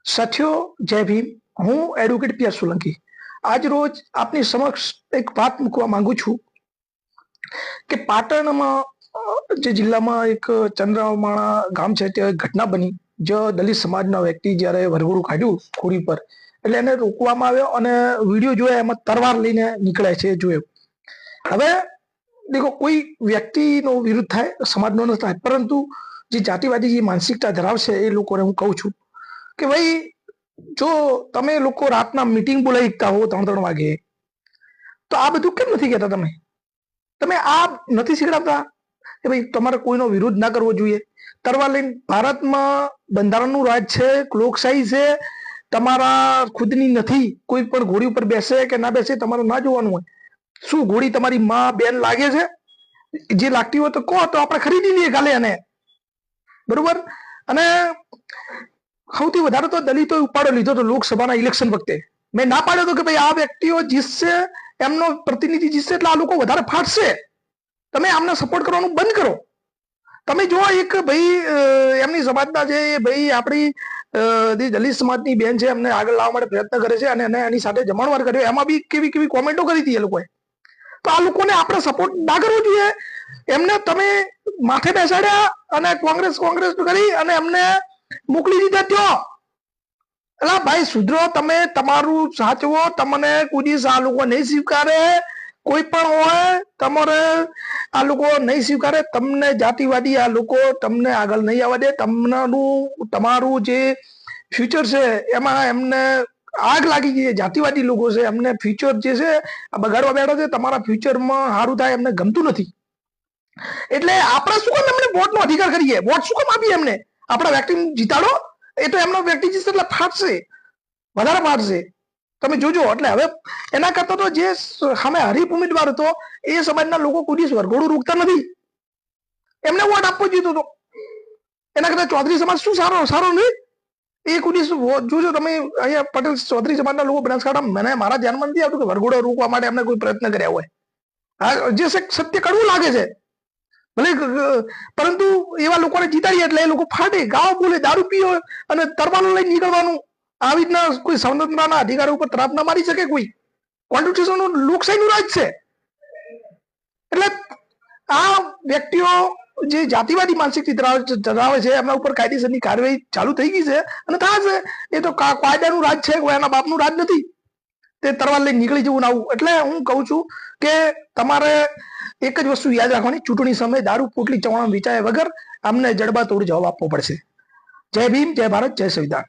સાથીઓ, જય ભીમ. હું એડવોકેટ પીઆર સોલંકી આજ રોજ આપની સમક્ષ એક વાત મૂકવા માંગુ છું કે પાટણમાં જે જિલ્લામાં એક ચંદ્રમાણા ગામ છે ત્યાં ઘટના બની. જે દલિત સમાજના વ્યક્તિ જ્યારે વરઘોડું કાઢ્યું ખોડી પર, એટલે એને રોકવામાં આવ્યો અને વિડીયો જોયા એમાં તરવાર લઈને નીકળે છે જોયો. હવે દેખો, કોઈ વ્યક્તિનો વિરુદ્ધ થાય, સમાજનો ન થાય, પરંતુ જે જાતિવાદી જે માનસિકતા ધરાવશે એ લોકોને હું કહું છું કે ભાઈ, જો તમે લોકો રાતના મીટિંગ બોલાવી શકતા હો 3-3 વાગે, તો આ બધું કેમ નથી કહેતા? તમે આ નથી શીખડાવતા કે ભાઈ તમારે કોઈનો વિરોધ ના કરવો જોઈએ? તરવાર લઈને, ભારતમાં બંધારણનું રાજ છે, લોકશાહી છે, તમારા ખુદની નથી. કોઈ પણ ઘોડી ઉપર બેસે કે ના બેસે તમારે ના જોવાનું હોય. શું ઘોડી તમારી માં બેન લાગે છે? જે લાગતી હોય તો કહો, તો આપણે ખરીદી લઈએ કાલે એને, બરોબર? અને સૌથી વધારે તો દલિતોએ ઉપાડો લીધો તો લોકસભાના ઇલેક્શન વખતે. મેં ના પાડ્યો હતો કે ભાઈ આ વ્યક્તિઓ જીતશે, એમનો પ્રતિનિધિ જીતશે એટલે આ લોકો વધારે ફાટશે, તમે આમને સપોર્ટ કરવાનું બંધ કરો. તમે જો એક ભાઈ એમની સમાજના જે ભાઈ આપણી દલિત સમાજની બેન છે, એમને આગળ લાવવા માટે પ્રયત્ન કરે છે અને એને એની સાથે જમણવાર કર્યો, એમાં બી કેવી કેવી કોમેન્ટો કરી હતી એ લોકોએ. તો આ લોકોને આપણે સપોર્ટ ના કરવો જોઈએ. એમને તમે માથે બેસાડ્યા અને કોંગ્રેસ કરી અને એમને મોકલી દીધા ત્યાં. એટલે ભાઈ સુધરો, તમે તમારું સાચવો. તમને કોઈ દિવસ આ લોકો નહીં સ્વીકારે, કોઈ પણ હોય તમારે આ લોકો નહીં સ્વીકારે. તમને જાતિવાદી આ લોકો તમને આગળ નહીં આવવા દે. તમારું જે ફ્યુચર છે એમાં એમને આગ લાગી ગઈ. જાતિવાદી લોકો છે, એમને ફ્યુચર જે છે બગાડવા બેઠા છે. તમારા ફ્યુચરમાં સારું થાય એમને ગમતું નથી. એટલે આપણે શું કામ એમને વોટનો અધિકાર કરીએ? વોટ શું કામ આપીએ એમને? આપણા વ્યક્તિ જીતાડો, એ તો એમનો વ્યક્તિ જીતશે એટલે ફાટશે, વધારે ફાટશે. તમે જોજો. એટલે હવે એના કરતા તો જે સામે હરીફ ઉમેદવાર હતો એ સમાજના લોકો કોઈ દિવસ વરઘોડું રોકતા નથી, એમને વોટ આપવો જોઈતો હતો. એના કરતા ચૌધરી સમાજ શું સારો નહીં? એ કોઈ દિવસ જોજો તમે. અહીંયા પટેલ ચૌધરી સમાજના લોકો બનાસકાંઠા, મને મારા ધ્યાનમાં નથી આવતું કે વરઘોડો રોકવા માટે એમને કોઈ પ્રયત્ન કર્યા હોય. જે સત્ય કડવું લાગે છે ભલે, પરંતુ એવા લોકોને જીતાડીએ એટલે એ લોકો ફાટે, ગાવ બોલે, દારૂ પીઓ અને તરવાનું લઈને નીકળવાનું. આવી રીતના કોઈ સ્વતંત્રતાના અધિકારો ઉપર તરાપ ના મારી શકે કોઈ. કોન્સ્ટિટ્યુશન લોકશાહીનું રાજ છે. એટલે આ વ્યક્તિઓ જે જાતિવાદી માનસિકતા ધરાવે છે એમના ઉપર કાયદેસરની કાર્યવાહી ચાલુ થઈ ગઈ છે અને થશે. એ તો કાયદાનું રાજ છે, કોઈ એના બાપનું રાજ નથી. તે તરવાર લઈને નીકળી જવું ના આવું. એટલે હું કહું છું કે તમારે એક જ વસ્તુ યાદ રાખવાની, ચૂંટણી સમયે દારૂ પોટલી ચવાણું વિચાર્યા વગર અમને જડબાતોડ જવાબ આપવો પડશે. જય ભીમ, જય ભારત, જય સંવિધાન.